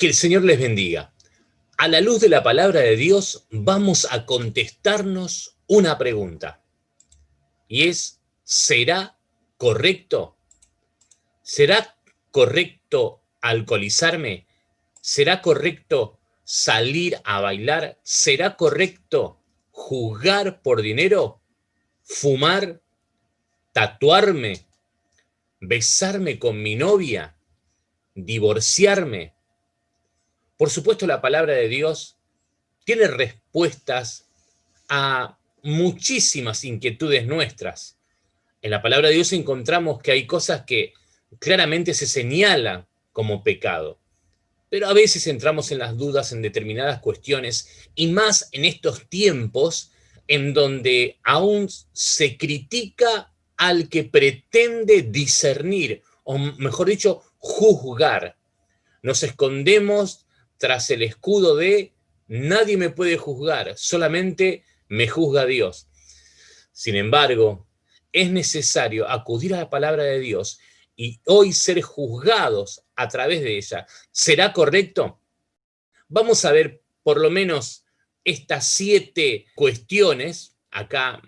Que el Señor les bendiga. A la luz de la palabra de Dios vamos a contestarnos una pregunta. Y es, ¿será correcto? ¿Será correcto alcoholizarme? ¿Será correcto salir a bailar? ¿Será correcto juzgar por dinero? ¿Fumar? ¿Tatuarme? ¿Besarme con mi novia? ¿Divorciarme? Por supuesto, la palabra de Dios tiene respuestas a muchísimas inquietudes nuestras. En la palabra de Dios encontramos que hay cosas que claramente se señalan como pecado, pero a veces entramos en las dudas en determinadas cuestiones, y más en estos tiempos en donde aún se critica al que pretende discernir, o mejor dicho, juzgar. Nos escondemos tras el escudo de nadie me puede juzgar, solamente me juzga Dios. Sin embargo, es necesario acudir a la palabra de Dios y hoy ser juzgados a través de ella. ¿Será correcto? Vamos a ver por lo menos estas 7 cuestiones acá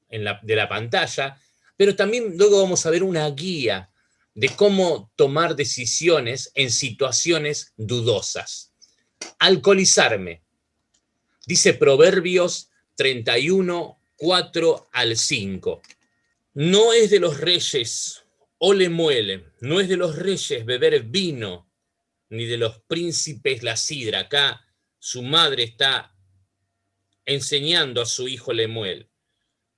de la pantalla, pero también luego vamos a ver una guía de cómo tomar decisiones en situaciones dudosas. Alcoholizarme. Dice Proverbios 31, 4 al 5. No es de los reyes, ole muele, no es de los reyes beber vino, ni de los príncipes la sidra. Acá su madre está enseñando a su hijo Lemuel.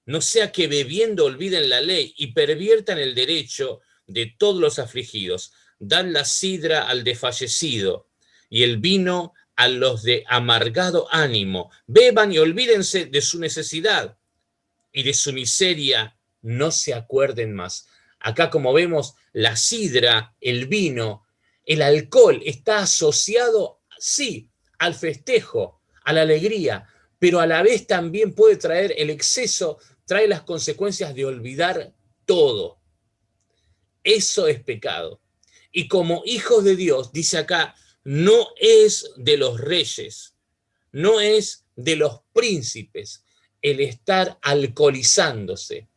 No sea que bebiendo olviden la ley y perviertan el derecho de todos los afligidos. Dan la sidra al desfallecido y el vino a los de amargado ánimo. Beban y olvídense de su necesidad y de su miseria no se acuerden más. Acá, como vemos, la sidra, el vino, el alcohol está asociado, sí, al festejo, a la alegría, pero a la vez también puede traer el exceso, trae las consecuencias de olvidar todo. Eso es pecado. Y como hijos de Dios, dice acá, no es de los reyes, no es de los príncipes el estar alcoholizándose.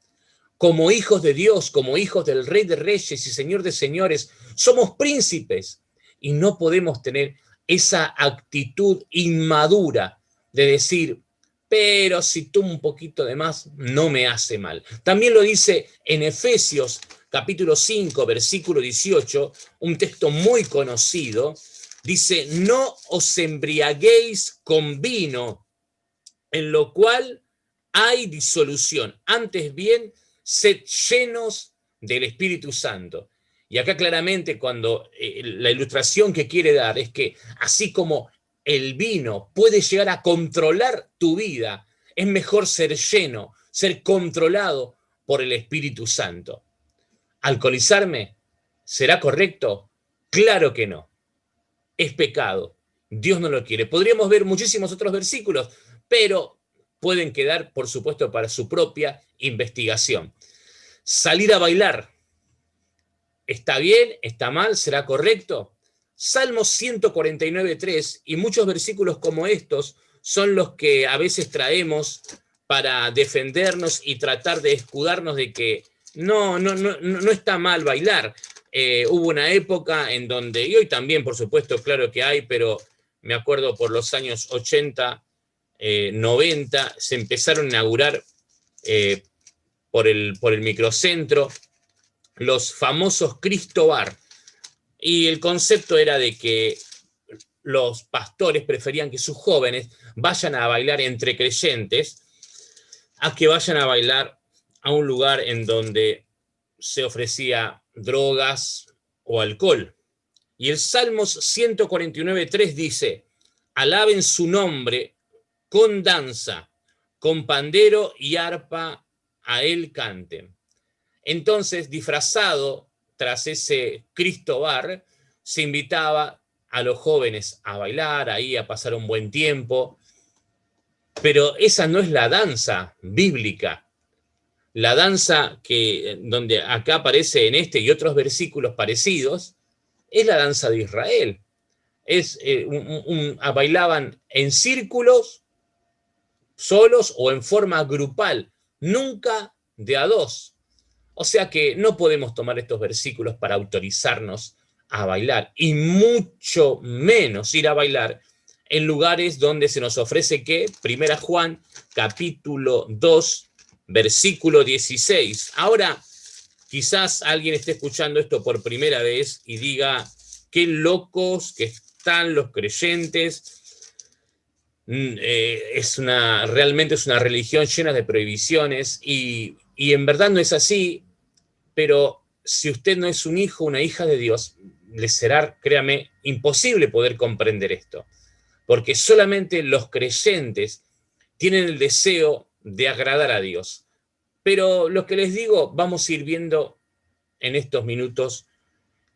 Como hijos de Dios, como hijos del Rey de Reyes y Señor de Señores, somos príncipes y no podemos tener esa actitud inmadura de decir, pero si tomo un poquito de más, no me hace mal. También lo dice en Efesios capítulo 5, versículo 18, un texto muy conocido, dice, no os embriaguéis con vino, en lo cual hay disolución. Antes bien, sed llenos del Espíritu Santo. Y acá claramente cuando la ilustración que quiere dar es que así como el vino puede llegar a controlar tu vida, es mejor ser lleno, ser controlado por el Espíritu Santo. ¿Alcoholizarme? ¿Será correcto? Claro que no. Es pecado. Dios no lo quiere. Podríamos ver muchísimos otros versículos, pero pueden quedar, por supuesto, para su propia investigación. Salir a bailar. ¿Está bien? ¿Está mal? ¿Será correcto? Salmos 149.3 y muchos versículos como estos son los que a veces traemos para defendernos y tratar de escudarnos de que no está mal bailar. Hubo una época en donde, y hoy también, por supuesto, claro que hay, pero me acuerdo por los años 80, 90, se empezaron a inaugurar por el microcentro los famosos Cristo Bar. Y el concepto era de que los pastores preferían que sus jóvenes vayan a bailar entre creyentes a que vayan a bailar a un lugar en donde se ofrecía drogas o alcohol. Y el Salmos 149.3 dice, alaben su nombre con danza, con pandero y arpa a él canten. Entonces, disfrazado tras ese Cristo Bar, se invitaba a los jóvenes a bailar, ahí a pasar un buen tiempo, pero esa no es la danza bíblica. La danza donde acá aparece en este y otros versículos parecidos, es la danza de Israel. bailaban en círculos, solos o en forma grupal, nunca de a dos. O sea que no podemos tomar estos versículos para autorizarnos a bailar, y mucho menos ir a bailar en lugares donde se nos ofrece que, 1 Juan, capítulo 2, versículo 16. Ahora, quizás alguien esté escuchando esto por primera vez y diga, qué locos que están los creyentes. Realmente es una religión llena de prohibiciones y en verdad no es así, pero si usted no es un hijo o una hija de Dios, le será, créame, imposible poder comprender esto, porque solamente los creyentes tienen el deseo de agradar a Dios. Pero lo que les digo, vamos a ir viendo en estos minutos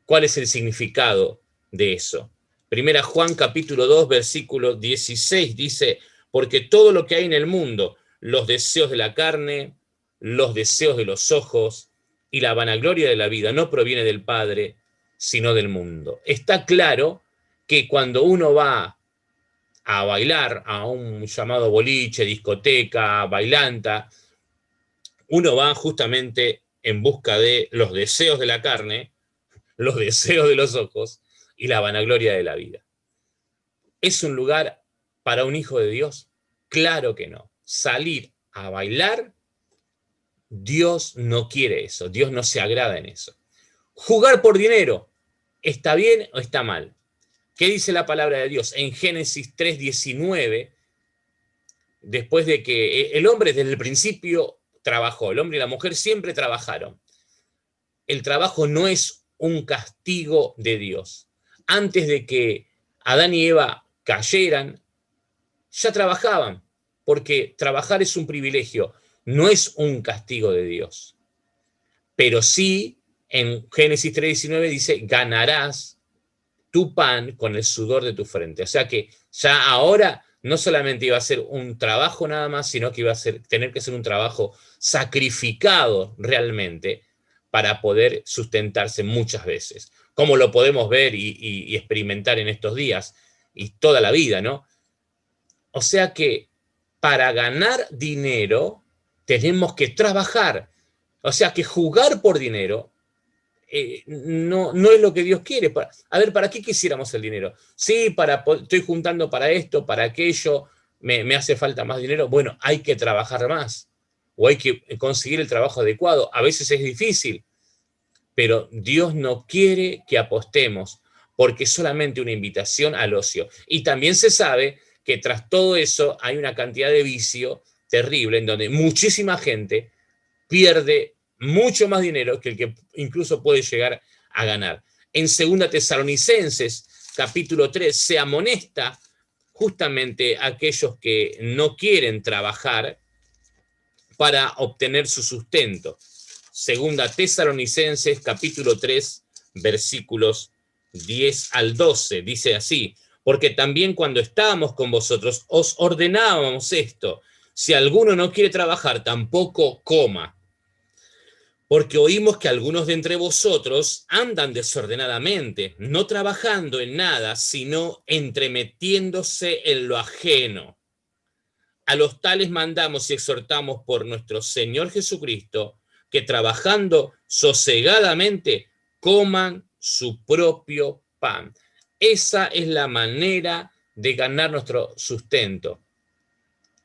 cuál es el significado de eso. 1 Juan capítulo 2, versículo 16 dice, porque todo lo que hay en el mundo, los deseos de la carne, los deseos de los ojos y la vanagloria de la vida no proviene del Padre, sino del mundo. Está claro que cuando uno va a bailar a un llamado boliche, discoteca, bailanta, uno va justamente en busca de los deseos de la carne, los deseos de los ojos y la vanagloria de la vida. ¿Es un lugar para un hijo de Dios? Claro que no. Salir a bailar, Dios no quiere eso, Dios no se agrada en eso. Jugar por dinero, ¿está bien o está mal? ¿Qué dice la palabra de Dios? En Génesis 3:19, después de que el hombre desde el principio trabajó, el hombre y la mujer siempre trabajaron. El trabajo no es un castigo de Dios. Antes de que Adán y Eva cayeran, ya trabajaban, porque trabajar es un privilegio, no es un castigo de Dios. Pero sí, en Génesis 3:19 dice, ganarás tu pan con el sudor de tu frente. O sea que ya ahora no solamente iba a ser un trabajo nada más, sino que iba a tener que ser un trabajo sacrificado realmente para poder sustentarse muchas veces, como lo podemos ver y experimentar en estos días y toda la vida, ¿no? O sea que para ganar dinero tenemos que trabajar. O sea que jugar por dinero no es lo que Dios quiere. A ver, ¿para qué quisiéramos el dinero? Sí, estoy juntando para esto, para aquello, me hace falta más dinero. Bueno, hay que trabajar más o hay que conseguir el trabajo adecuado. A veces es difícil, pero Dios no quiere que apostemos porque es solamente una invitación al ocio. Y también se sabe que tras todo eso hay una cantidad de vicio terrible en donde muchísima gente pierde mucho más dinero que el que incluso puede llegar a ganar. En 2 Tesalonicenses, capítulo 3, se amonesta justamente a aquellos que no quieren trabajar para obtener su sustento. 2 Tesalonicenses, capítulo 3, versículos 10 al 12, dice así, porque también cuando estábamos con vosotros os ordenábamos esto, si alguno no quiere trabajar, tampoco coma. Porque oímos que algunos de entre vosotros andan desordenadamente, no trabajando en nada, sino entremetiéndose en lo ajeno. A los tales mandamos y exhortamos por nuestro Señor Jesucristo, que trabajando sosegadamente coman su propio pan. Esa es la manera de ganar nuestro sustento,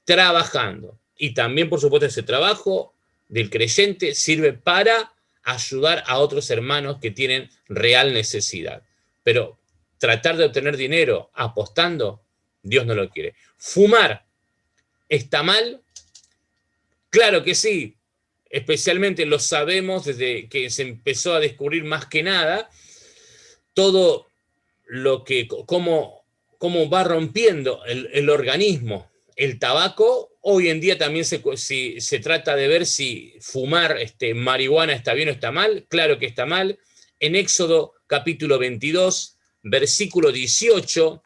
trabajando. Y también, por supuesto, ese trabajo del creyente sirve para ayudar a otros hermanos que tienen real necesidad. Pero tratar de obtener dinero apostando, Dios no lo quiere. Fumar, ¿está mal? Claro que sí. Especialmente lo sabemos desde que se empezó a descubrir más que nada todo lo que, cómo va rompiendo el organismo. El tabaco, hoy en día también se trata de ver si fumar marihuana está bien o está mal. Claro que está mal. En Éxodo capítulo 22, versículo 18,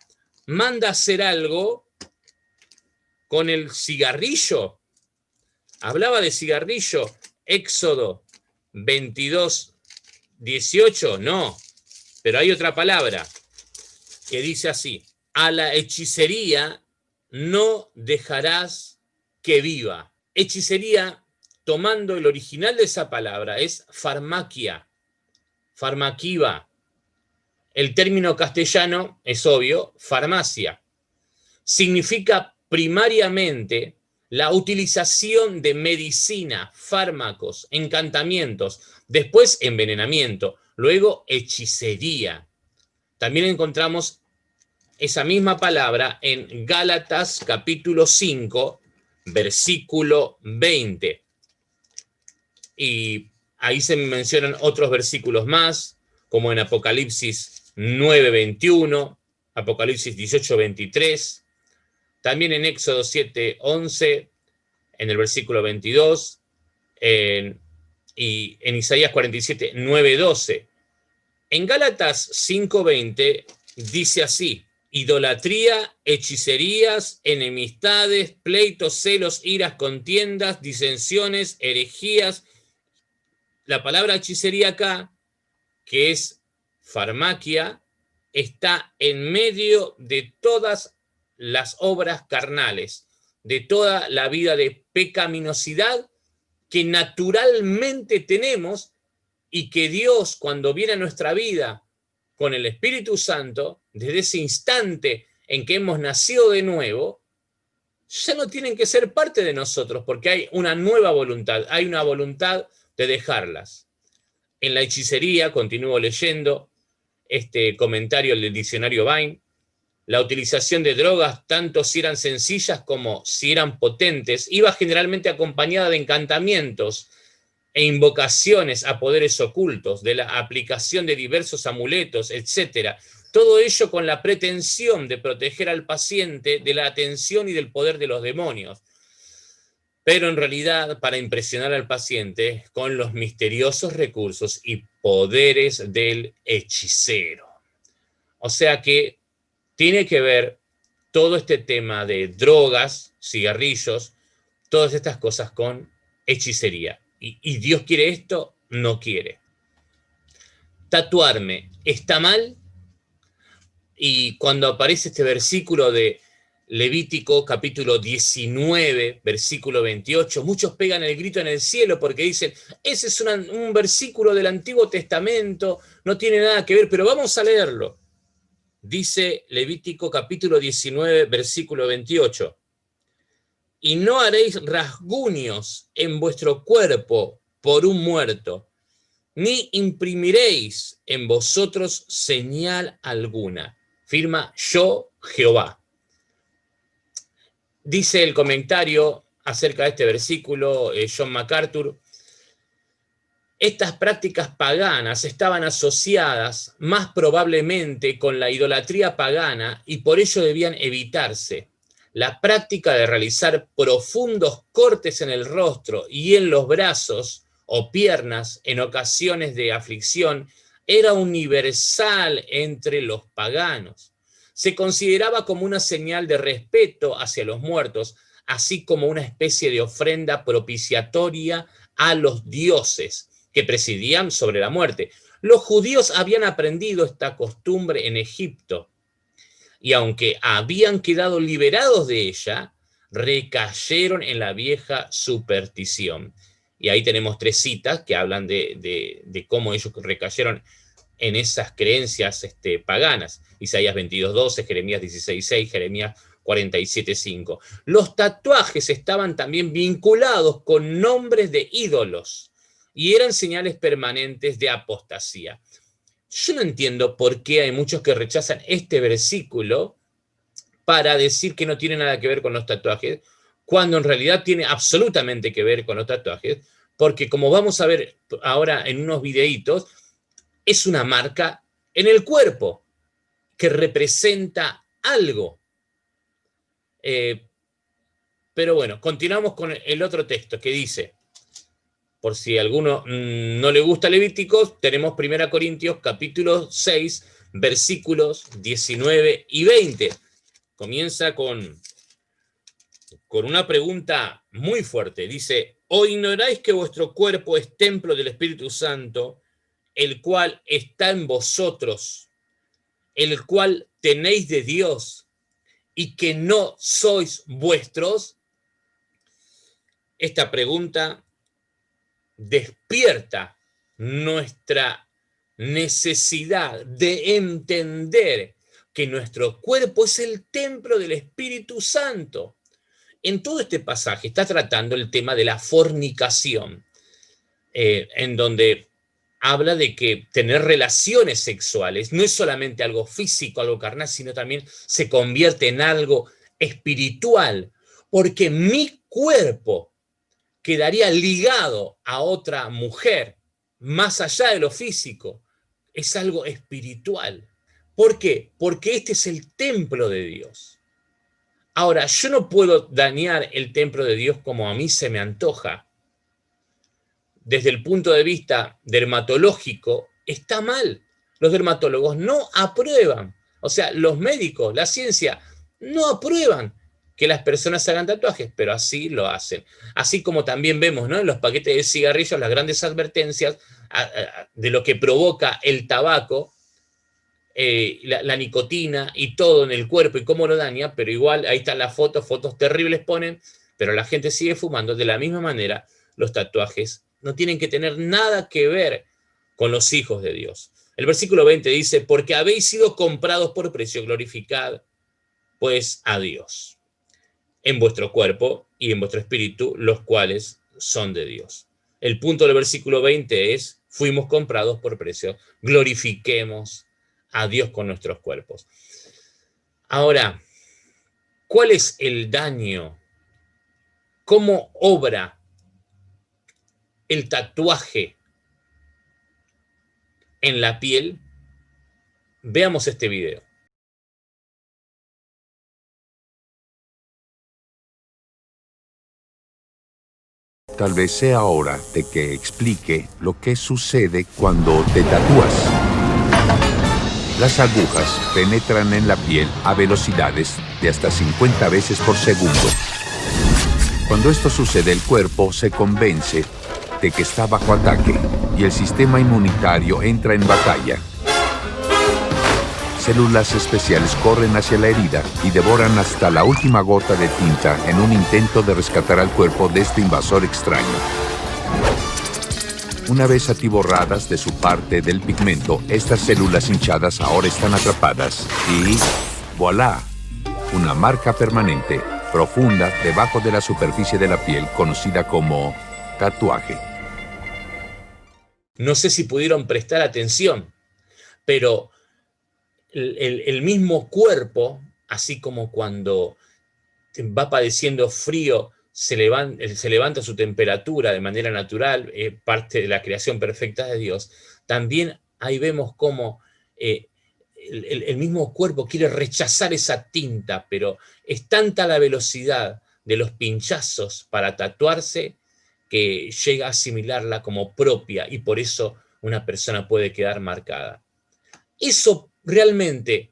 manda hacer algo con el cigarrillo. Hablaba de cigarrillo. Éxodo 22, 18, no. Pero hay otra palabra. que dice así: a la hechicería no dejarás que viva. Hechicería, tomando el original de esa palabra, es farmaquia, farmaquiva. El término castellano es obvio, farmacia. Significa primariamente la utilización de medicina, fármacos, encantamientos, después envenenamiento, luego hechicería. También encontramos esa misma palabra en Gálatas capítulo 5, versículo 20. Y ahí se mencionan otros versículos más, como en Apocalipsis 9:21, Apocalipsis 18:23, también en Éxodo 7:11, en el versículo 22, y en Isaías 47:9-12. En Gálatas 5:20 dice así: idolatría, hechicerías, enemistades, pleitos, celos, iras, contiendas, disensiones, herejías. La palabra hechicería acá, que es farmaquia, está en medio de todas las obras carnales, de toda la vida de pecaminosidad que naturalmente tenemos y que Dios, cuando viene a nuestra vida con el Espíritu Santo, desde ese instante en que hemos nacido de nuevo, ya no tienen que ser parte de nosotros, porque hay una nueva voluntad, hay una voluntad de dejarlas. En la hechicería, continúo leyendo este comentario del diccionario Vine, la utilización de drogas, tanto si eran sencillas como si eran potentes, iba generalmente acompañada de encantamientos e invocaciones a poderes ocultos, de la aplicación de diversos amuletos, etc. Todo ello con la pretensión de proteger al paciente de la atención y del poder de los demonios, pero en realidad para impresionar al paciente con los misteriosos recursos y poderes del hechicero. O sea que tiene que ver todo este tema de drogas, cigarrillos, todas estas cosas con hechicería. ¿Y Dios quiere esto? No quiere. Tatuarme, ¿está mal? Y cuando aparece este versículo de Levítico capítulo 19, versículo 28, muchos pegan el grito en el cielo porque dicen, ese es un versículo del Antiguo Testamento, no tiene nada que ver, pero vamos a leerlo. Dice Levítico capítulo 19, versículo 28. Y no haréis rasguños en vuestro cuerpo por un muerto, ni imprimiréis en vosotros señal alguna. Firma yo, Jehová. Dice el comentario acerca de este versículo, John MacArthur, estas prácticas paganas estaban asociadas más probablemente con la idolatría pagana y por ello debían evitarse. La práctica de realizar profundos cortes en el rostro y en los brazos o piernas en ocasiones de aflicción era universal entre los paganos. Se consideraba como una señal de respeto hacia los muertos, así como una especie de ofrenda propiciatoria a los dioses que presidían sobre la muerte. Los judíos habían aprendido esta costumbre en Egipto y aunque habían quedado liberados de ella, recayeron en la vieja superstición. Y ahí tenemos 3 citas que hablan de cómo ellos recayeron en esas creencias paganas. Isaías 22:12, Jeremías 16:6, Jeremías 47:5. Los tatuajes estaban también vinculados con nombres de ídolos y eran señales permanentes de apostasía. Yo no entiendo por qué hay muchos que rechazan este versículo para decir que no tiene nada que ver con los tatuajes, cuando en realidad tiene absolutamente que ver con los tatuajes, porque como vamos a ver ahora en unos videitos, es una marca en el cuerpo que representa algo. Pero bueno, continuamos con el otro texto que dice, por si a alguno no le gusta Levíticos, tenemos 1 Corintios capítulo 6, versículos 19 y 20. Comienza con una pregunta muy fuerte. Dice, ¿o ignoráis que vuestro cuerpo es templo del Espíritu Santo, el cual está en vosotros, el cual tenéis de Dios y que no sois vuestros? Esta pregunta despierta nuestra necesidad de entender que nuestro cuerpo es el templo del Espíritu Santo. En todo este pasaje está tratando el tema de la fornicación, en donde habla de que tener relaciones sexuales no es solamente algo físico, algo carnal, sino también se convierte en algo espiritual, porque mi cuerpo quedaría ligado a otra mujer, más allá de lo físico, es algo espiritual. ¿Por qué? Porque este es el templo de Dios. Ahora, yo no puedo dañar el templo de Dios como a mí se me antoja. Desde el punto de vista dermatológico, está mal. Los dermatólogos no aprueban, o sea, los médicos, la ciencia, no aprueban que las personas hagan tatuajes, pero así lo hacen. Así como también vemos, ¿no?, en los paquetes de cigarrillos las grandes advertencias de lo que provoca el tabaco, la nicotina y todo en el cuerpo y cómo lo daña, pero igual ahí están las fotos terribles ponen, pero la gente sigue fumando. De la misma manera, los tatuajes no tienen que tener nada que ver con los hijos de Dios. El versículo 20 dice, porque habéis sido comprados por precio, glorificad pues a Dios en vuestro cuerpo y en vuestro espíritu, los cuales son de Dios. El punto del versículo 20 es, fuimos comprados por precio, glorifiquemos a Dios con nuestros cuerpos. Ahora, ¿cuál es el daño? ¿Cómo obra el tatuaje en la piel? Veamos este video. Tal vez sea hora de que explique lo que sucede cuando te tatúas. Las agujas penetran en la piel a velocidades de hasta 50 veces por segundo. Cuando esto sucede, el cuerpo se convence de que está bajo ataque y el sistema inmunitario entra en batalla. Células especiales corren hacia la herida y devoran hasta la última gota de tinta en un intento de rescatar al cuerpo de este invasor extraño. Una vez atiborradas de su parte del pigmento, estas células hinchadas ahora están atrapadas y ¡voilá! Una marca permanente, profunda, debajo de la superficie de la piel, conocida como tatuaje. No sé si pudieron prestar atención, pero el mismo cuerpo, así como cuando va padeciendo frío, se levanta su temperatura de manera natural, parte de la creación perfecta de Dios, también ahí vemos cómo el mismo cuerpo quiere rechazar esa tinta, pero es tanta la velocidad de los pinchazos para tatuarse que llega a asimilarla como propia y por eso una persona puede quedar marcada. Eso realmente,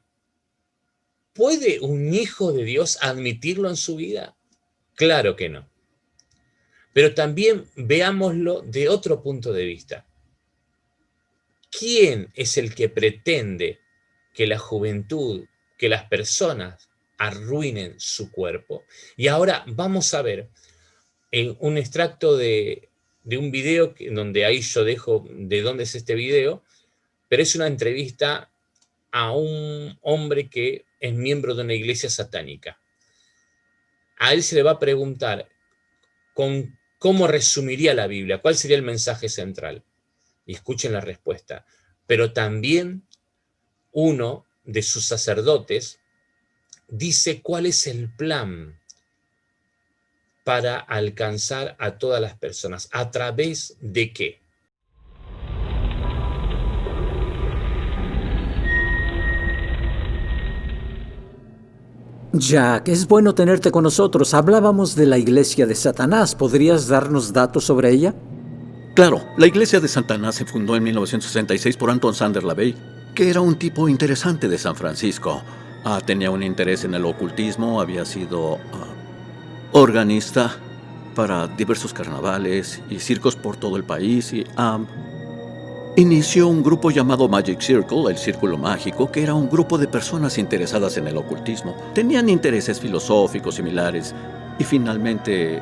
¿puede un hijo de Dios admitirlo en su vida? Claro que no. Pero también veámoslo de otro punto de vista. ¿Quién es el que pretende que la juventud, que las personas arruinen su cuerpo? Y ahora vamos a ver un extracto de un video donde ahí yo dejo de dónde es este video, pero es una entrevista a un hombre que es miembro de una iglesia satánica. A él se le va a preguntar cómo resumiría la Biblia, cuál sería el mensaje central. Y escuchen la respuesta. Pero también uno de sus sacerdotes dice cuál es el plan para alcanzar a todas las personas. ¿A través de qué? Jack, es bueno tenerte con nosotros. Hablábamos de la iglesia de Satanás. ¿Podrías darnos datos sobre ella? Claro, la iglesia de Satanás se fundó en 1966 por Anton Sander LaVey, que era un tipo interesante de San Francisco. Tenía un interés en el ocultismo, había sido organista para diversos carnavales y circos por todo el país y inició un grupo llamado Magic Circle, el Círculo Mágico, que era un grupo de personas interesadas en el ocultismo. Tenían intereses filosóficos similares y finalmente,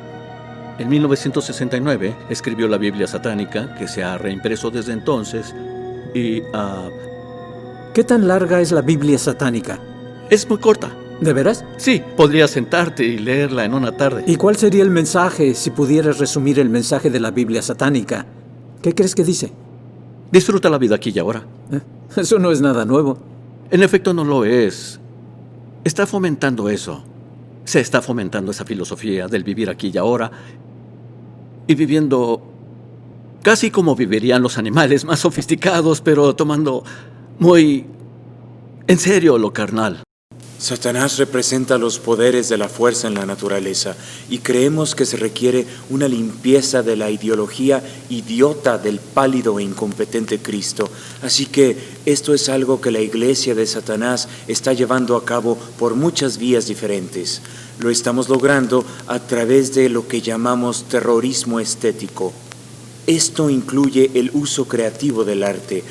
en 1969, escribió la Biblia satánica, que se ha reimpreso desde entonces y ¿Qué tan larga es la Biblia satánica? es muy corta. ¿De veras? Sí, podrías sentarte y leerla en una tarde. ¿Y cuál sería el mensaje si pudieras resumir el mensaje de la Biblia satánica? ¿Qué crees que dice? Disfruta la vida aquí y ahora. Eso no es nada nuevo. En efecto, no lo es. Está fomentando eso. Se está fomentando esa filosofía del vivir aquí y ahora y viviendo casi como vivirían los animales más sofisticados, pero tomando muy en serio lo carnal. Satanás representa los poderes de la fuerza en la naturaleza y creemos que se requiere una limpieza de la ideología idiota del pálido e incompetente Cristo. Así que esto es algo que la iglesia de Satanás está llevando a cabo por muchas vías diferentes. Lo estamos logrando a través de lo que llamamos terrorismo estético. Esto incluye el uso creativo del arte,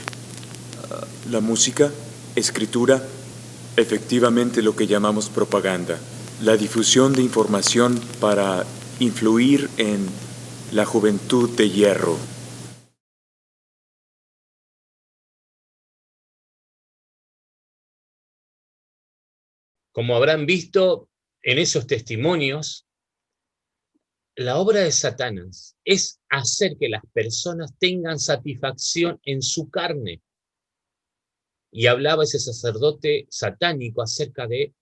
la música, escritura, efectivamente lo que llamamos propaganda, la difusión de información para influir en la juventud de hierro. Como habrán visto en esos testimonios, la obra de Satanás es hacer que las personas tengan satisfacción en su carne. Y hablaba ese sacerdote satánico acerca de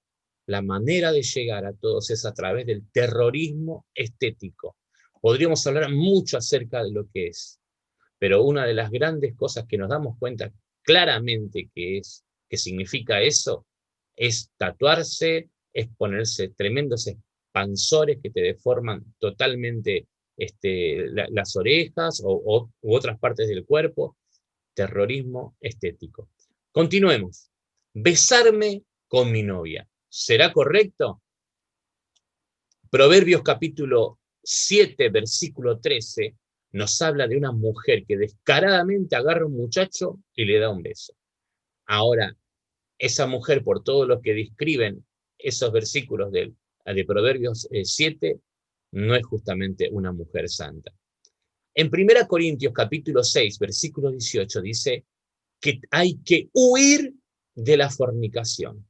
la manera de llegar a todos es a través del terrorismo estético. Podríamos hablar mucho acerca de lo que es, pero una de las grandes cosas que nos damos cuenta claramente que significa eso, es tatuarse, es ponerse tremendos expansores que te deforman totalmente las orejas u otras partes del cuerpo. Terrorismo estético. Continuemos. Besarme con mi novia. ¿Será correcto? Proverbios capítulo 7, versículo 13, nos habla de una mujer que descaradamente agarra a un muchacho y le da un beso. Ahora, esa mujer, por todo lo que describen esos versículos de Proverbios 7, no es justamente una mujer santa. En 1 Corintios capítulo 6, versículo 18, dice que hay que huir de la fornicación.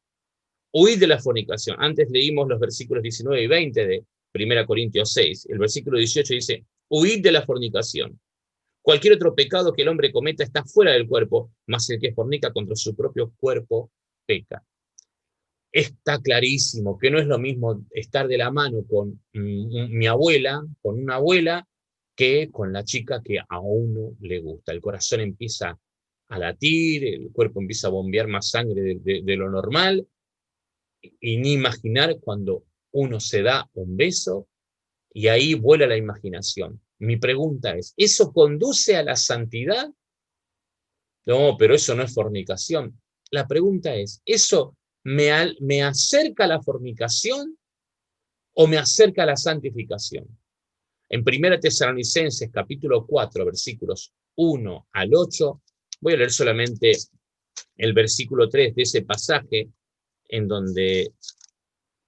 Huir de la fornicación. Antes leímos los versículos 19 y 20 de 1 Corintios 6. El versículo 18 dice, huir de la fornicación. Cualquier otro pecado que el hombre cometa está fuera del cuerpo, mas el que fornica contra su propio cuerpo peca. Está clarísimo que no es lo mismo estar de la mano con mi abuela, con una abuela, que con la chica que a uno le gusta. El corazón empieza a latir, el cuerpo empieza a bombear más sangre de lo normal, y ni imaginar cuando uno se da un beso, y ahí vuela la imaginación. Mi pregunta es, ¿eso conduce a la santidad? No, pero eso no es fornicación. La pregunta es, ¿eso me acerca a la fornicación o me acerca a la santificación? En 1 Tesalonicenses capítulo 4, versículos 1 al 8, voy a leer solamente el versículo 3 de ese pasaje, en donde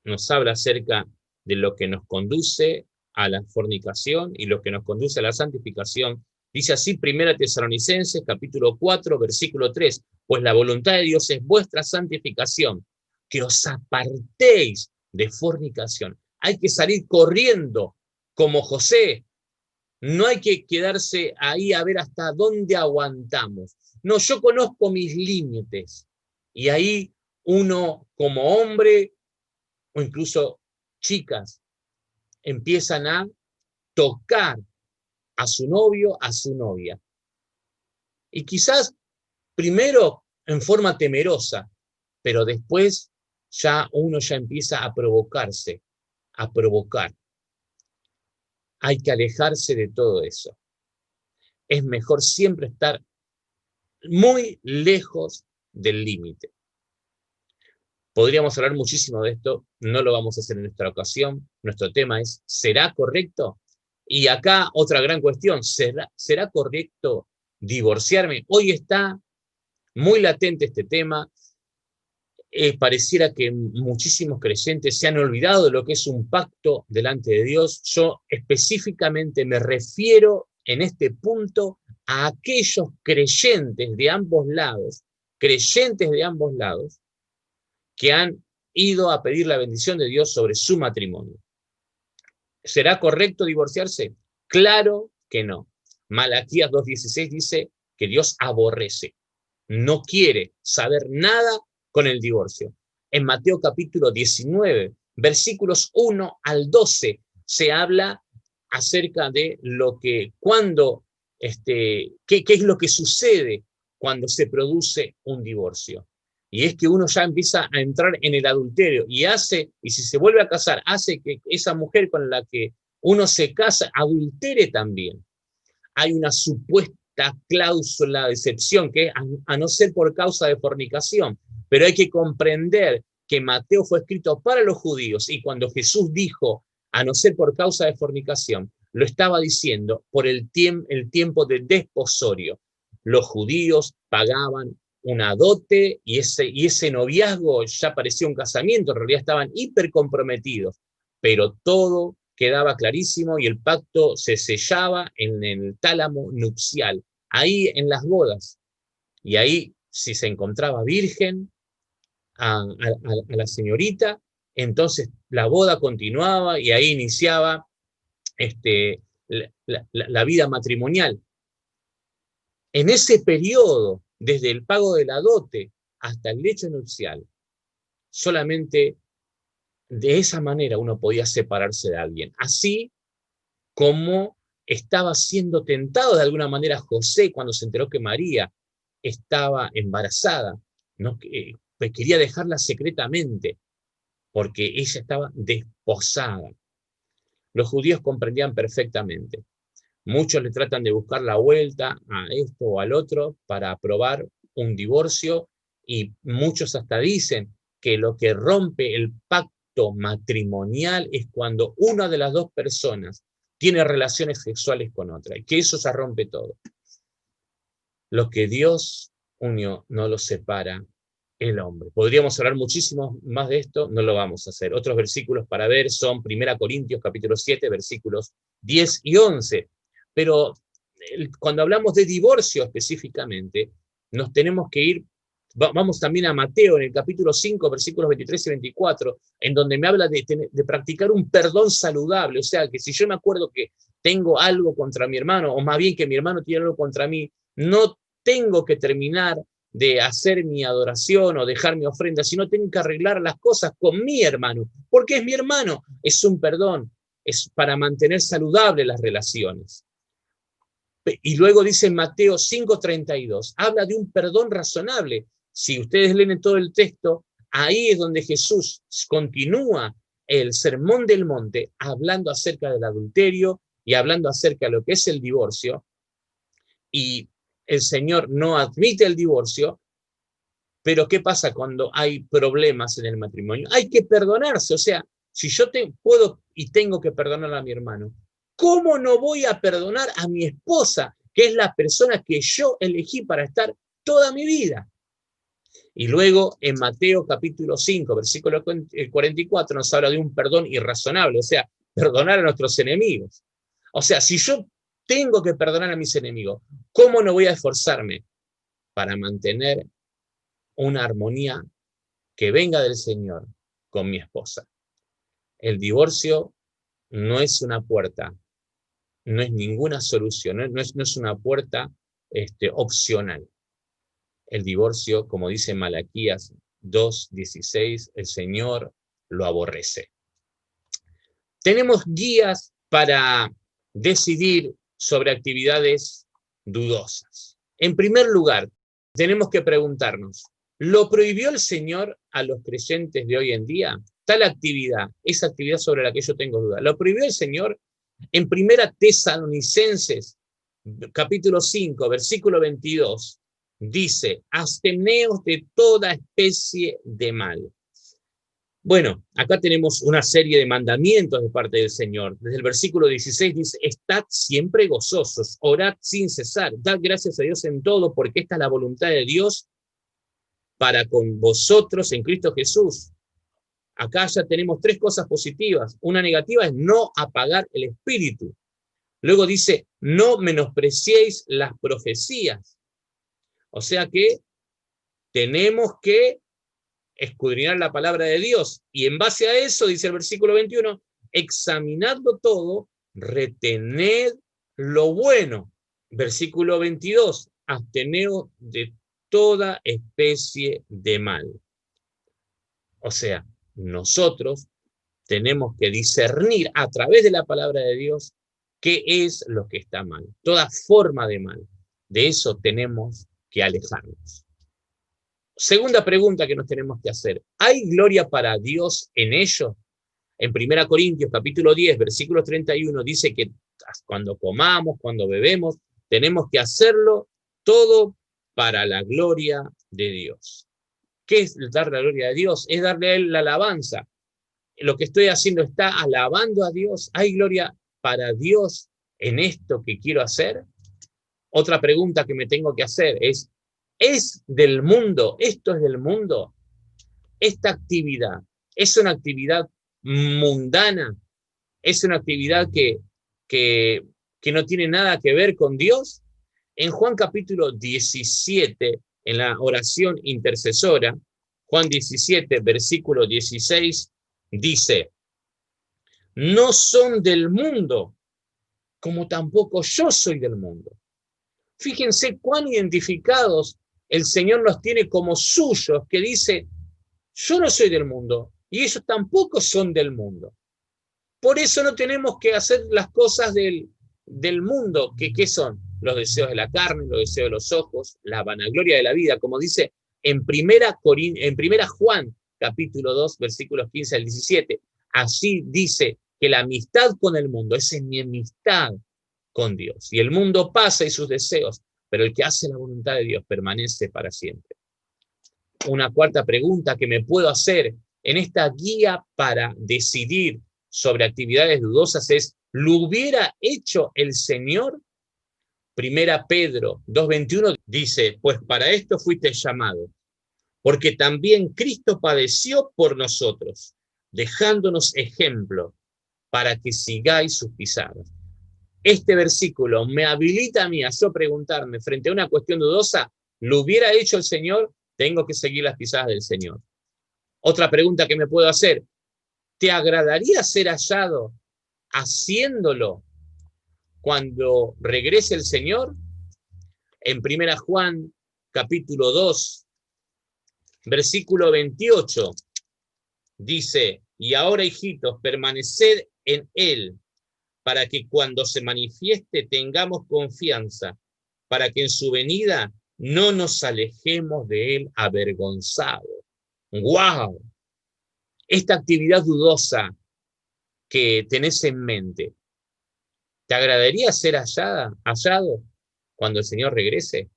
nos habla acerca de lo que nos conduce a la fornicación y lo que nos conduce a la santificación. Dice así 1 Tesalonicenses capítulo 4, versículo 3, pues la voluntad de Dios es vuestra santificación, que os apartéis de fornicación. Hay que salir corriendo como José. No hay que quedarse ahí a ver hasta dónde aguantamos. No, yo conozco mis límites. Y ahí uno como hombre, o incluso chicas, empiezan a tocar a su novio, a su novia. Y quizás primero en forma temerosa, pero después uno ya empieza a provocarse, a provocar. Hay que alejarse de todo eso. Es mejor siempre estar muy lejos del límite. Podríamos hablar muchísimo de esto, no lo vamos a hacer en esta ocasión. Nuestro tema es, ¿será correcto? Y acá otra gran cuestión, ¿será correcto divorciarme? Hoy está muy latente este tema. Pareciera que muchísimos creyentes se han olvidado de lo que es un pacto delante de Dios. Yo específicamente me refiero en este punto a aquellos creyentes de ambos lados, que han ido a pedir la bendición de Dios sobre su matrimonio. ¿Será correcto divorciarse? Claro que no. Malaquías 2:16 dice que Dios aborrece, no quiere saber nada con el divorcio. En Mateo capítulo 19, versículos 1 al 12, se habla acerca de lo que, qué es lo que sucede cuando se produce un divorcio. Y es que uno ya empieza a entrar en el adulterio y si se vuelve a casar, hace que esa mujer con la que uno se casa adultere también. Hay una supuesta cláusula de excepción que es a no ser por causa de fornicación, pero hay que comprender que Mateo fue escrito para los judíos y cuando Jesús dijo a no ser por causa de fornicación, lo estaba diciendo por el tiempo de desposorio. Los judíos pagaban una dote y ese noviazgo ya parecía un casamiento, en realidad estaban hipercomprometidos, pero todo quedaba clarísimo y el pacto se sellaba en el tálamo nupcial, ahí en las bodas. Y ahí, si se encontraba virgen a la señorita, entonces la boda continuaba y ahí iniciaba la vida matrimonial. En ese periodo, desde el pago de la dote hasta el lecho nupcial, solamente de esa manera uno podía separarse de alguien. Así como estaba siendo tentado de alguna manera José cuando se enteró que María estaba embarazada, ¿no? Quería dejarla secretamente porque ella estaba desposada. Los judíos comprendían perfectamente. Muchos le tratan de buscar la vuelta a esto o al otro para aprobar un divorcio y muchos hasta dicen que lo que rompe el pacto matrimonial es cuando una de las dos personas tiene relaciones sexuales con otra y que eso se rompe todo. Lo que Dios unió no lo separa el hombre. Podríamos hablar muchísimo más de esto, no lo vamos a hacer. Otros versículos para ver son 1 Corintios capítulo 7, versículos 10 y 11. Pero cuando hablamos de divorcio específicamente, nos tenemos que ir, vamos también a Mateo en el capítulo 5, versículos 23 y 24, en donde me habla de practicar un perdón saludable. O sea, que si yo me acuerdo que tengo algo contra mi hermano, o más bien que mi hermano tiene algo contra mí, no tengo que terminar de hacer mi adoración o dejar mi ofrenda, sino tengo que arreglar las cosas con mi hermano, porque es mi hermano, es un perdón, es para mantener saludables las relaciones. Y luego dice en Mateo 5:32, habla de un perdón razonable. Si ustedes leen todo el texto, ahí es donde Jesús continúa el sermón del monte, hablando acerca del adulterio y hablando acerca de lo que es el divorcio, y el Señor no admite el divorcio, pero ¿qué pasa cuando hay problemas en el matrimonio? Hay que perdonarse, o sea, si yo puedo y tengo que perdonar a mi hermano, ¿cómo no voy a perdonar a mi esposa, que es la persona que yo elegí para estar toda mi vida? Y luego en Mateo capítulo 5, versículo 44, nos habla de un perdón irrazonable, o sea, perdonar a nuestros enemigos. O sea, si yo tengo que perdonar a mis enemigos, ¿cómo no voy a esforzarme para mantener una armonía que venga del Señor con mi esposa? El divorcio no es una puerta, no es ninguna solución, no es una puerta opcional. El divorcio, como dice Malaquías 2:16, el Señor lo aborrece. Tenemos guías para decidir sobre actividades dudosas. En primer lugar, tenemos que preguntarnos, ¿lo prohibió el Señor a los creyentes de hoy en día? Tal actividad, esa actividad sobre la que yo tengo duda, ¿lo prohibió el Señor? En 1 Tesalonicenses, capítulo 5, versículo 22, dice, absteneos de toda especie de mal. Bueno, acá tenemos una serie de mandamientos de parte del Señor. Desde el versículo 16 dice, estad siempre gozosos, orad sin cesar, dad gracias a Dios en todo, porque esta es la voluntad de Dios para con vosotros en Cristo Jesús. Acá ya tenemos tres cosas positivas. Una negativa es no apagar el espíritu. Luego dice, no menospreciéis las profecías. O sea que tenemos que escudriñar la palabra de Dios. Y en base a eso, dice el versículo 21, examinadlo todo, retened lo bueno. Versículo 22, absteneos de toda especie de mal. O sea, nosotros tenemos que discernir a través de la palabra de Dios qué es lo que está mal. Toda forma de mal. De eso tenemos que alejarnos. Segunda pregunta que nos tenemos que hacer. ¿Hay gloria para Dios en ello? En 1 Corintios capítulo 10, versículo 31, dice que cuando comamos, cuando bebemos, tenemos que hacerlo todo para la gloria de Dios. ¿Qué es dar la gloria a Dios? Es darle a Él la alabanza. Lo que estoy haciendo está alabando a Dios. ¿Hay gloria para Dios en esto que quiero hacer? Otra pregunta que me tengo que hacer es del mundo, esto es del mundo, esta actividad, es una actividad mundana, es una actividad que no tiene nada que ver con Dios. En Juan capítulo 17, en la oración intercesora, Juan 17, versículo 16, dice, no son del mundo, como tampoco yo soy del mundo. Fíjense cuán identificados el Señor los tiene como suyos, que dice, yo no soy del mundo, y ellos tampoco son del mundo. Por eso no tenemos que hacer las cosas del mundo, que ¿qué son? Los deseos de la carne, los deseos de los ojos, la vanagloria de la vida, como dice en primera Juan, capítulo 2, versículos 15 al 17. Así dice que la amistad con el mundo es enemistad con Dios. Y el mundo pasa y sus deseos, pero el que hace la voluntad de Dios permanece para siempre. Una cuarta pregunta que me puedo hacer en esta guía para decidir sobre actividades dudosas es, ¿lo hubiera hecho el Señor? Primera Pedro 2:21 dice, pues para esto fuiste llamado, porque también Cristo padeció por nosotros, dejándonos ejemplo para que sigáis sus pisadas. Este versículo me habilita a mí a yo preguntarme frente a una cuestión dudosa, ¿lo hubiera hecho el Señor? Tengo que seguir las pisadas del Señor. Otra pregunta que me puedo hacer, ¿te agradaría ser hallado haciéndolo cuando regrese el Señor? En 1 Juan capítulo 2, versículo 28, dice, y ahora, hijitos, permaneced en Él, para que cuando se manifieste tengamos confianza, para que en su venida no nos alejemos de Él avergonzados. ¡Wow! Esta actividad dudosa que tenés en mente, ¿te agradaría ser hallado cuando el Señor regrese?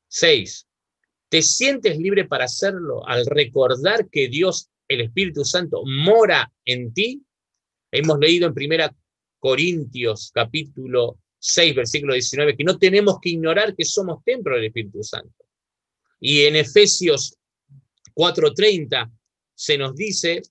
6. ¿Te sientes libre para hacerlo al recordar que Dios, el Espíritu Santo, mora en ti? Hemos leído en 1 Corintios capítulo 6, versículo 19, que no tenemos que ignorar que somos templo del Espíritu Santo. Y en Efesios 4:30 se nos dice,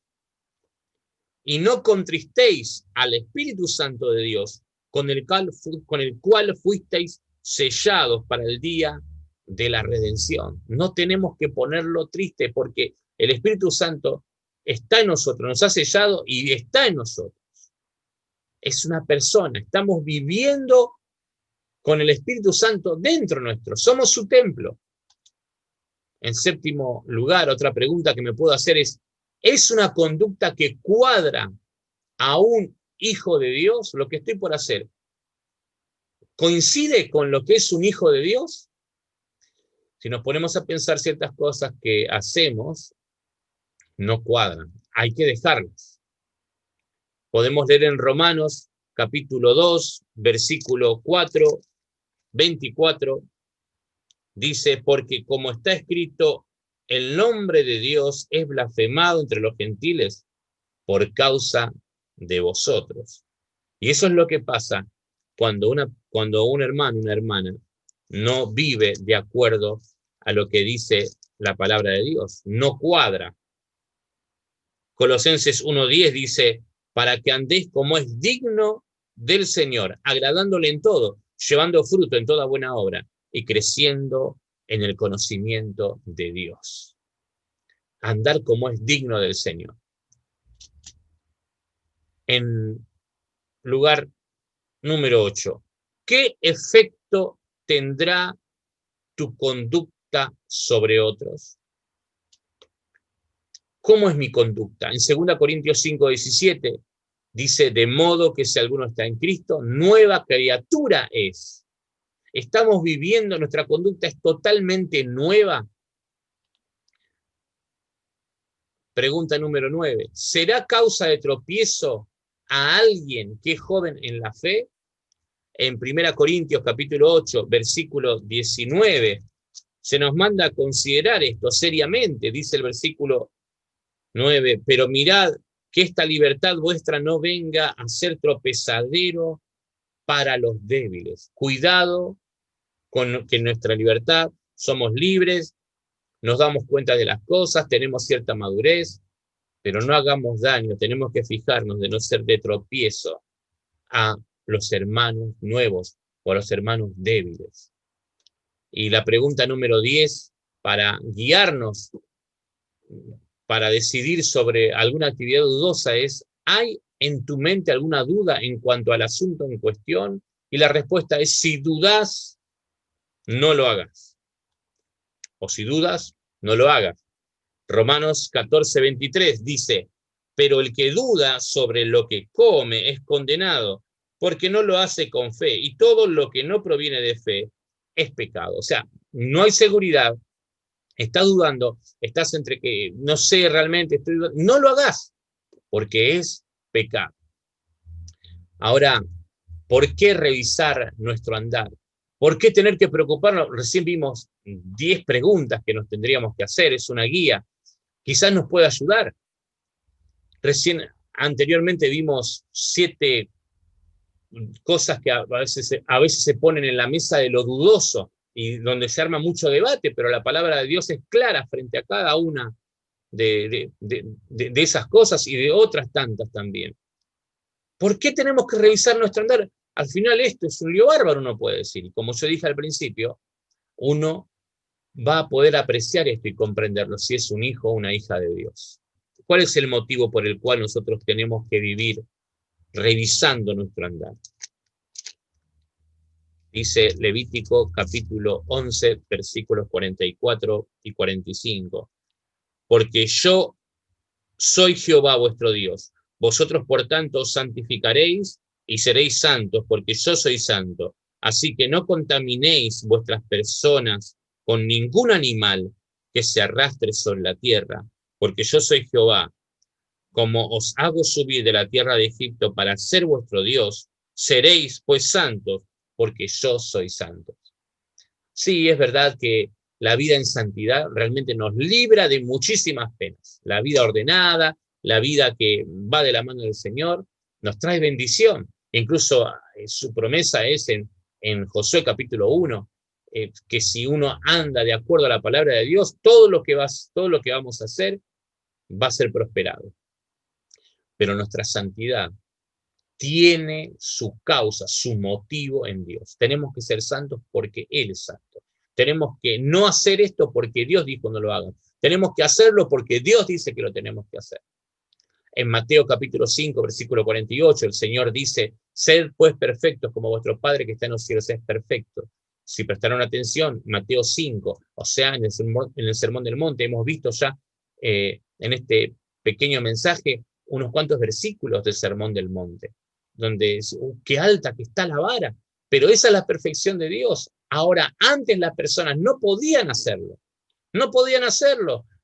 y no contristéis al Espíritu Santo de Dios, con el cual fuisteis sellados para el día de la redención. No tenemos que ponerlo triste porque el Espíritu Santo está en nosotros, nos ha sellado y está en nosotros. Es una persona, estamos viviendo con el Espíritu Santo dentro nuestro, somos su templo. En séptimo lugar, otra pregunta que me puedo hacer ¿es una conducta que cuadra a un hijo de Dios lo que estoy por hacer? ¿Coincide con lo que es un hijo de Dios? Si nos ponemos a pensar ciertas cosas que hacemos, no cuadran, hay que dejarlas. Podemos leer en Romanos capítulo 2, versículo 4, 24, dice, porque como está escrito, el nombre de Dios es blasfemado entre los gentiles por causa de vosotros. Y eso es lo que pasa cuando un hermano, una hermana, no vive de acuerdo a lo que dice la palabra de Dios, no cuadra. Colosenses 1:10 dice, para que andéis como es digno del Señor, agradándole en todo, llevando fruto en toda buena obra y creciendo en el conocimiento de Dios. Andar como es digno del Señor. En lugar número 8, ¿qué efecto tendrá tu conducta sobre otros? ¿Cómo es mi conducta? En 2 Corintios 5:17 dice, de modo que si alguno está en Cristo, nueva criatura es. ¿Estamos viviendo, nuestra conducta es totalmente nueva? Pregunta número 9. ¿Será causa de tropiezo a alguien que es joven en la fe? En 1 Corintios capítulo 8, versículo 19, se nos manda a considerar esto seriamente, dice el versículo 9, pero mirad que esta libertad vuestra no venga a ser tropezadero para los débiles. Cuidado con que nuestra libertad, somos libres, nos damos cuenta de las cosas, tenemos cierta madurez, pero no hagamos daño, tenemos que fijarnos de no ser de tropiezo a los hermanos nuevos o a los hermanos débiles. Y la pregunta número 10, para guiarnos, para decidir sobre alguna actividad dudosa es, ¿hay en tu mente alguna duda en cuanto al asunto en cuestión? Y la respuesta es, si dudas, no lo hagas. O si dudas, no lo hagas. Romanos 14:23 dice, pero el que duda sobre lo que come es condenado, porque no lo hace con fe, y todo lo que no proviene de fe es pecado. O sea, no hay seguridad, estás dudando, estás entre que no sé realmente, estoy dudando, no lo hagas, porque es pecado. Ahora, ¿por qué revisar nuestro andar? ¿Por qué tener que preocuparnos? Recién vimos 10 preguntas que nos tendríamos que hacer, es una guía. Quizás nos pueda ayudar. Anteriormente vimos 7 cosas que a veces se ponen en la mesa de lo dudoso y donde se arma mucho debate, pero la palabra de Dios es clara frente a cada una de esas cosas y de otras tantas también. ¿Por qué tenemos que revisar nuestro andar? Al final esto es un lío bárbaro, uno puede decir. Como yo dije al principio, uno va a poder apreciar esto y comprenderlo si es un hijo o una hija de Dios. ¿Cuál es el motivo por el cual nosotros tenemos que vivir revisando nuestro andar? Dice Levítico capítulo 11, versículos 44 y 45. Porque yo soy Jehová vuestro Dios. Vosotros, por tanto, os santificaréis y seréis santos, porque yo soy santo. Así que no contaminéis vuestras personas con ningún animal que se arrastre sobre la tierra, porque yo soy Jehová. Como os hago subir de la tierra de Egipto para ser vuestro Dios, seréis pues santos, porque yo soy santo. Sí, es verdad que la vida en santidad realmente nos libra de muchísimas penas. La vida ordenada, la vida que va de la mano del Señor, nos trae bendición. Incluso su promesa es en Josué capítulo 1, que si uno anda de acuerdo a la palabra de Dios, todo lo que vamos a hacer va a ser prosperado. Pero nuestra santidad tiene su causa, su motivo en Dios. Tenemos que ser santos porque Él es santo. Tenemos que no hacer esto porque Dios dijo no lo hagan. Tenemos que hacerlo porque Dios dice que lo tenemos que hacer. En Mateo capítulo 5, versículo 48, el Señor dice, sed pues perfectos como vuestro Padre que está en los cielos es perfecto. Si prestaron atención, Mateo 5, o sea, en el Sermón del Monte, hemos visto ya en este pequeño mensaje unos cuantos versículos del Sermón del Monte, donde qué alta que está la vara, pero esa es la perfección de Dios. Ahora, antes las personas no podían hacerlo,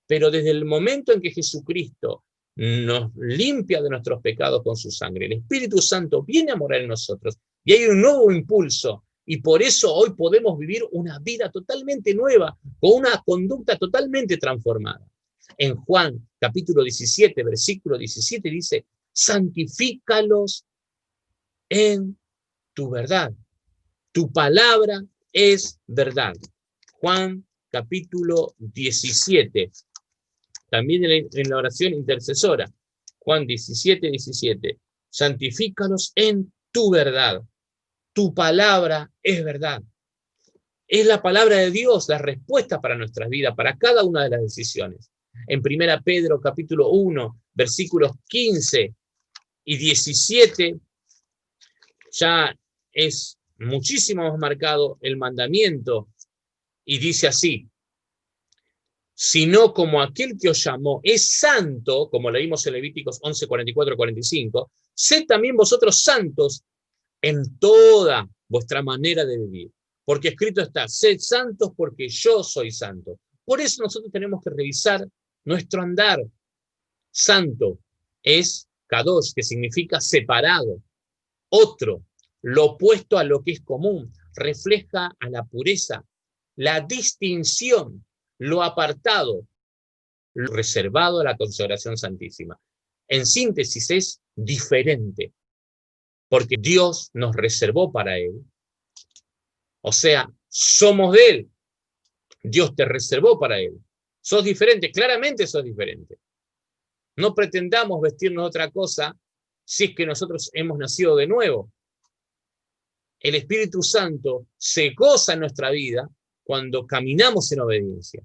pero desde el momento en que Jesucristo nos limpia de nuestros pecados con su sangre, el Espíritu Santo viene a morar en nosotros y hay un nuevo impulso Y por eso hoy podemos vivir una vida totalmente nueva, con una conducta totalmente transformada. En Juan capítulo 17, versículo 17 dice, santifícalos en tu verdad. Tu palabra es verdad. Juan capítulo 17. También en la oración intercesora. Juan 17, 17. Santifícalos en tu verdad. Tu palabra es verdad. Es la palabra de Dios la respuesta para nuestras vidas, para cada una de las decisiones. En 1 Pedro capítulo 1, versículos 15 y 17, ya es muchísimo más marcado el mandamiento y dice así, sino como aquel que os llamó es santo, como leímos en Levíticos 11, 44, 45, sed también vosotros santos en toda vuestra manera de vivir. Porque escrito está, sed santos porque yo soy santo. Por eso nosotros tenemos que revisar nuestro andar. Santo es kadosh, que significa separado. Otro, lo opuesto a lo que es común, refleja a la pureza, la distinción, lo apartado, lo reservado a la consagración santísima. En síntesis es diferente, porque Dios nos reservó para Él. O sea, somos de Él. Dios te reservó para Él. Sos diferente, claramente sos diferente. No pretendamos vestirnos de otra cosa si es que nosotros hemos nacido de nuevo. El Espíritu Santo se goza en nuestra vida cuando caminamos en obediencia.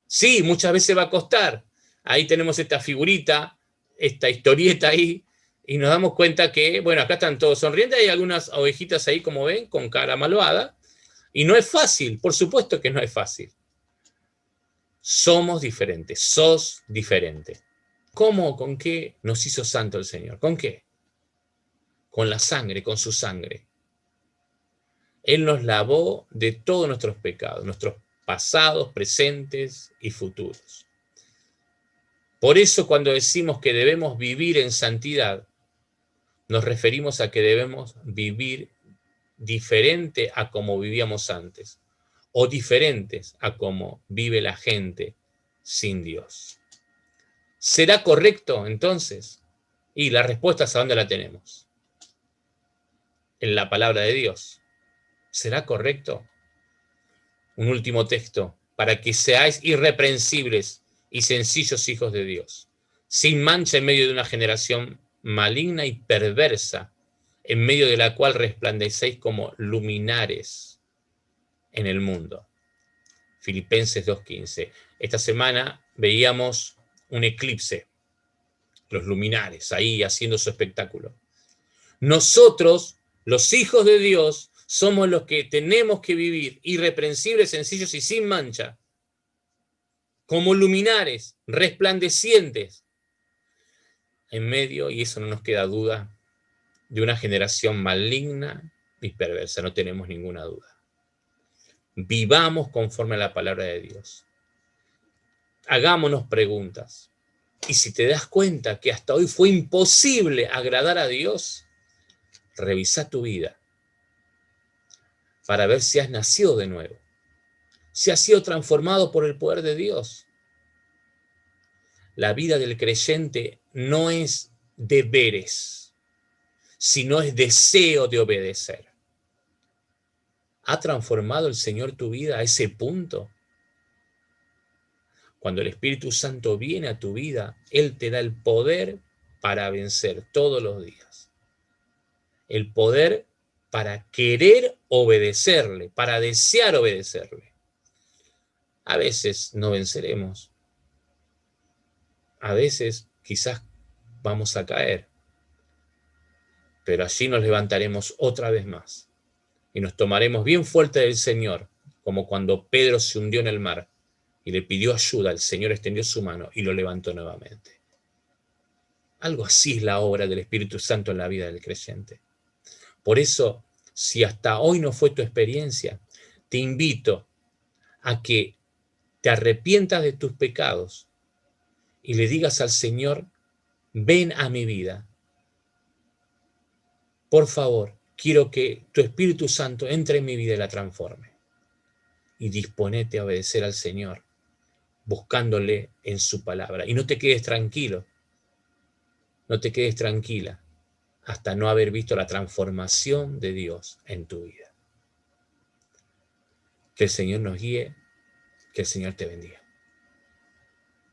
Sí, muchas veces va a costar. Ahí tenemos esta figurita, esta historieta ahí, y nos damos cuenta que, bueno, acá están todos sonrientes, hay algunas ovejitas ahí, como ven, con cara malvada, y no es fácil, por supuesto que no es fácil. Somos diferentes, sos diferente. ¿Cómo, con qué nos hizo santo el Señor? ¿Con qué? Con la sangre, con su sangre. Él nos lavó de todos nuestros pecados, nuestros pasados, presentes y futuros. Por eso cuando decimos que debemos vivir en santidad, nos referimos a que debemos vivir diferente a como vivíamos antes, o diferentes a como vive la gente sin Dios. ¿Será correcto entonces? Y la respuesta es a dónde la tenemos. En la palabra de Dios. ¿Será correcto? Un último texto, para que seáis irreprensibles y sencillos hijos de Dios, sin mancha en medio de una generación maligna y perversa, en medio de la cual resplandecéis como luminares en el mundo. Filipenses 2:15. Esta semana veíamos un eclipse, los luminares ahí haciendo su espectáculo. Nosotros, los hijos de Dios, somos los que tenemos que vivir irreprensibles, sencillos y sin mancha, como luminares, resplandecientes, en medio, y eso no nos queda duda, de una generación maligna y perversa, no tenemos ninguna duda. Vivamos conforme a la palabra de Dios. Hagámonos preguntas. Y si te das cuenta que hasta hoy fue imposible agradar a Dios, revisa tu vida para ver si has nacido de nuevo, si has sido transformado por el poder de Dios. La vida del creyente no es deberes, sino es deseo de obedecer. ¿Ha transformado el Señor tu vida a ese punto? Cuando el Espíritu Santo viene a tu vida, Él te da el poder para vencer todos los días. El poder para querer obedecerle, para desear obedecerle. A veces no venceremos. A veces quizás vamos a caer. Pero allí nos levantaremos otra vez más. Y nos tomaremos bien fuerte del Señor, como cuando Pedro se hundió en el mar y le pidió ayuda, el Señor extendió su mano y lo levantó nuevamente. Algo así es la obra del Espíritu Santo en la vida del creyente. Por eso, si hasta hoy no fue tu experiencia, te invito a que te arrepientas de tus pecados y le digas al Señor, ven a mi vida. Por favor, quiero que tu Espíritu Santo entre en mi vida y la transforme. Y disponete a obedecer al Señor, buscándole en su palabra. Y no te quedes tranquilo, no te quedes tranquila hasta no haber visto la transformación de Dios en tu vida. Que el Señor nos guíe, que el Señor te bendiga.